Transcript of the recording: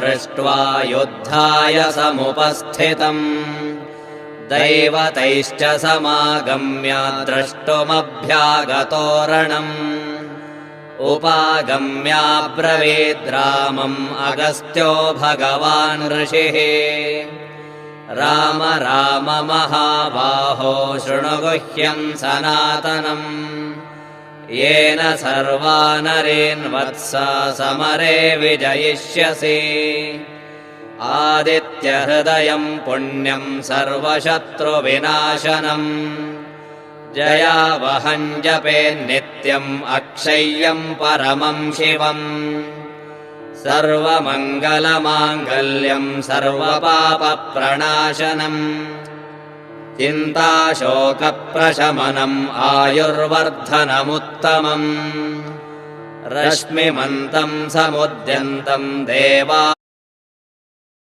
दृष्ट्वा युद्धाय समुपस्थितम् दैवतैश्च समागम्य द्रष्टुमभ्यागतोरणम् उपागम्याब्रवीद्रामम् अगस्त्यो भगवान् ऋषिः राम राम महाबाहो शृणु गुह्यम् सनातनम् येन सर्वानरेन् वत्स समरे विजयिष्यसि आदित्यहृदयम् पुण्यम् सर्वशत्रुविनाशनम् जयावहम् जपेन्नित्यम् अक्षय्यम् परमम् शिवम् सर्वमङ्गलमाङ्गल्यम् सर्वपापप्रणाशनम् चिन्ताशोकप्रशमनम् आयुर्वर्धनमुत्तमम् रश्मिमन्तम् समुद्यन्तम् देवा